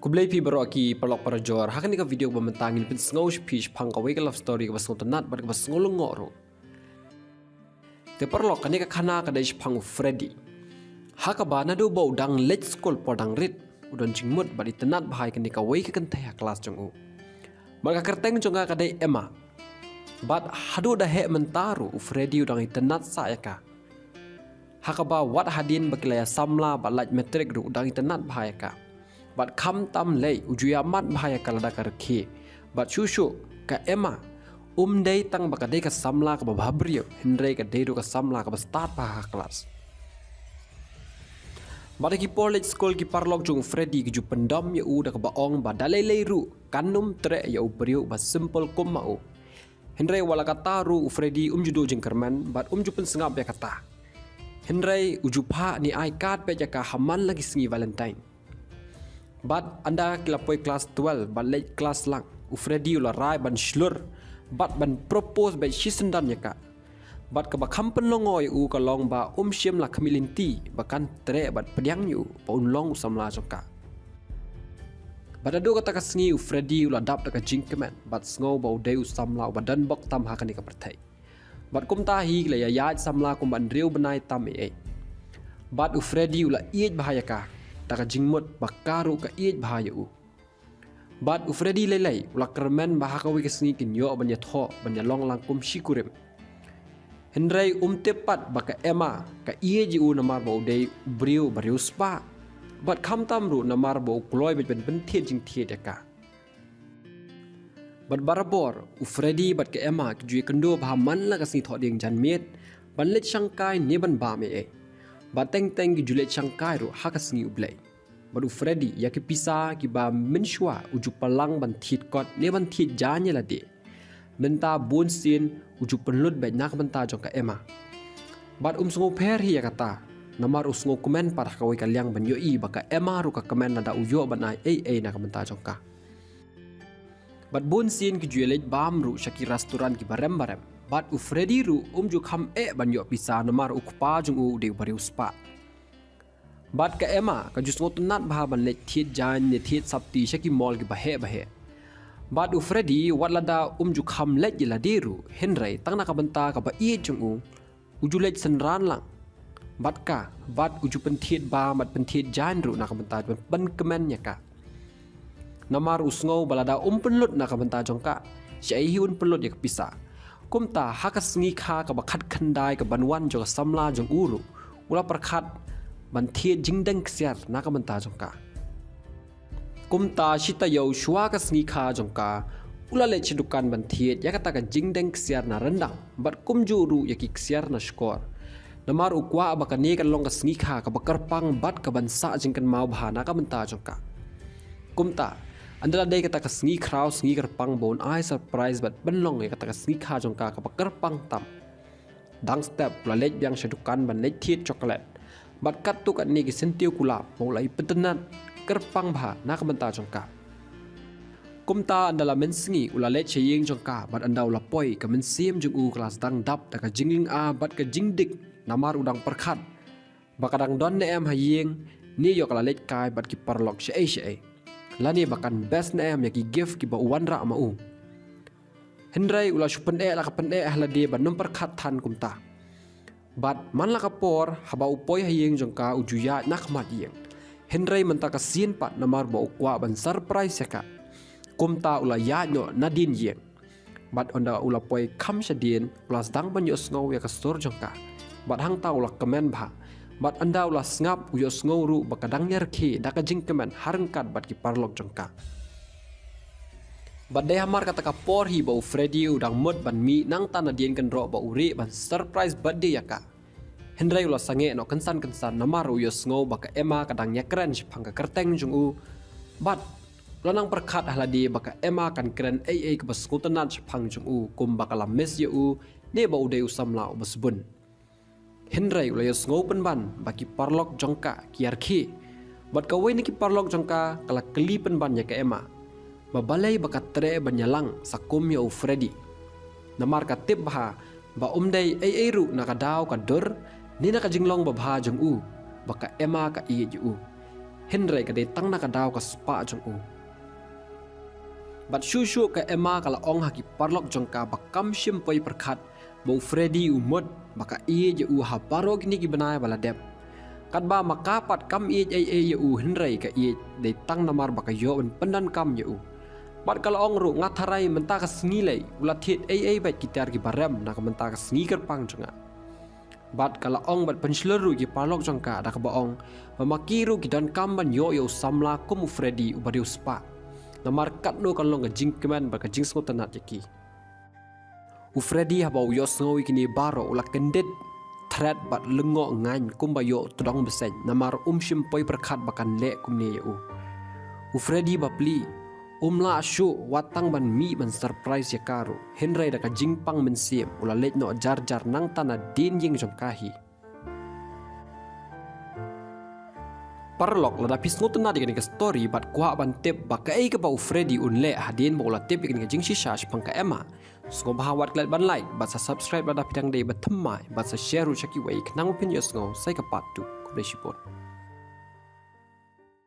Kublai pi baro aki perlok perjor hakan ni ka video bamantangin pin sngow speech phang ka wake love story ka basong tanat bar ka basong ngoro te perlok kani ka khana ka dai phang Freddy haka ba na do bau dang let's school podang rit udon jingmut bari tanat bahai kani ka wake kan thaya class jong u mar ka kerteng jonga ka dai Emma bat hadu da he mentaru Freddy udang tanat sa ya ka haka ba wat hadin bakilaya samla balaj metrik ru udang tanat bahai ka bat kham tam lei ujuya mat bahaya kalada karke bat shushu ka Emma dei tang baka dei ka samla ka babhabrio hindrei ka dei ka samla ka start pa kelas bat ki college school ki parlok jung Freddy ki ju pendam ya u da ka baong ba dalai lei ru kanum tre ya u brio ba simple kum mau hindrei wala ka taru Freddy judo jing kerman bat ju pen sengap ya kata hindrei uju pha ni ai card pe ja ka haman lagi singi valentine But anda kilapoi kelas 12 but late kelas lang Freddy ula rai ban shlur but ban propose by shisendan ya ka but ka bakham penlongoy u ka long ba shim la khamilinti bakan tre but pediang yu paun long samla joka but adu kata ka sngi Freddy ula dap ka jingkeman but sngo ba deu samla badan bok tam hakani ka perthai but kum ta hi le ya samla kum ban reu banai tam e but Freddy ula iej bahaya ka taka jingmut bakaru ka iej bahaya u bat Freddy lelai ula kermen bahaka wi kesni kin yo banya tho banya long langkum shikurim hendrai tepat baka Emma ka iej u namar bo dei briu bariu spa bat kham tamru namar bo kloi ben benthie jing thie deka bat barabor Freddy bat ka Emma ki ju kendo bah man la kasni tho ding jan met ban let shangkai ne ban ba me e bateng teng ki julet shangkai ru hakas ngi ublai baru Freddy ya ki pisa ki ba menshwa uju palang ban thit kot ne ban thit janye la de menta bon sin uju penlut ba nak banta jong ka Emma bat sungo pher hi ya kata namar sungo komen par ka wai kalyang ban yo i ba ka Emma ru ka komen na da uyo ban ai na ka banta jong ka bat bon sin ki julet bam ru shaki restoran ki barem bat Freddy ru ju kham ban yo pisa namar ukpa jung u de bariu spa bat ka Emma ka jus ngotunat bah ban le thiet jan ne thiet sapti shaki mall ki bahe bat Freddy watlada ju kham le la deru henry tangna ka banta ka ba i jung u ju le senran lang bat uju pen thiet ba mat pen thiet jan ru na ka banta ban kemen nya ka namar usngau balada penlut na ka banta jong ka shai hiun penlut ya pisa kumta hakas ngi kha ka bakhat khandai ka banwan jo samla jong uru ula perkhat ban thie jingdeng ksiar na ka banta jong ka kumta shita yo shwa ka sngi kha jong ka ula le chidukan ban thie ya kata ka jingdeng ksiar na rendang bat kumju ru ya ki ksiar na skor namar ukwa ba ka ne ka long ka sngi kha ka bakar pang bat ka ban sa jingkan mau bha na ka banta jong ka kumta andala dei kata ka sngi kraw sngi kar pang bon ai surprise bat benlong e kata ka sngi kha jong ka bakar pang tam dang step la lej yang shadukan ban lej thiet chocolate bat kat tu kan ni ki sentiu kula molai petenat kar pang bha na ka banta jong ka kumta andala men sngi ula lej cheyeng jong ka bat andau la poi ka men sim jong u kelas dang dap ta ka jingling a bat ka jingdik namar udang perkhat bakadang don ne em hayeng ni yok la lej kai bat ki parlok she lani bakan best na em yaki gift ki ba wanra ma u hendrai ula shupen la ka pen ahla de ba numper khat than kumta bat man la ka por haba upoi hayeng jongka ujuya nakmat yeng hendrai menta ka sin pat namar ba ukwa ban surprise ka kumta ula ya no nadin yeng bat onda ula poi kham shadien plus dang ban yo sngow ya ka stor jongka bat hang ta ula komen ba bat anda ula ngap uyo nguru bakadang nyarki daka jingkemen harengkat bat ki parlok jongka bat de hamar kata ka por hi bau Freddy udang mod ban mi nang tana dien kan ro ba uri ban surprise birthday yaka hendrai ula sange no kensan namar uyo ngau baka Emma kadang nyakren phang ka kerteng jung u bat lanang perkhat ahladi baka Emma kan kren ke bas skutanat phang jung u kum bakala mes ye u ne ba ude usamla basbun Henry ula yos ngopen ban baki parlok jongka kiarki bat kawai ni ki parlok jongka kala kelipen ban ya ke Emma babalai baka tre banyalang sakum ya Freddy namar ka tip bah ba dei ru nakadaw ka dor ni naka jinglong babha jong u baka Emma ka i ju Henry ka de tang na ka daw ka spa jong u bat shu ka Emma kala ong haki parlok jong ka bakam shim poi perkhat mo Freddy umot maka je u ha paro kini ki banai bala dep kat ba makapat kam je u Henry ka de tang namar baka yo ben pendan kam je u bat kala ong ru ngatharai menta ka sngi ulat hit bat kitar ki barem na ka menta ka sngi ker pang jonga bat kala ong bat penslaru ki parlok jong ka da ka baong mamakiru ki dan kam ban yo samla kumu Freddy ubadiu spa namar kat do kan long ka jing keman ba ka jing sngo tanat yaki u Freddy ha bau yo sngo kini baro ula kendet thread bat lengo ngain kumba yo tudong beseng namar shim poi perkhat bakan le kumne u Freddy ba pli la shu watang ban mi ban surprise ya karu Henry da ka jingpang mensiem ula let no jar nang tana din ying jong kahi parlok la dapis ngotna di ka story bat kwa ban tep ba kai ka bau Freddy unle hadin mo la tep ka jing shisha pang ka Emma sngo bahawat klat ban like bat sa subscribe la dapidang dei bat thamai bat sa share u chaki wei knang opinion sngo sai ka part 2 ku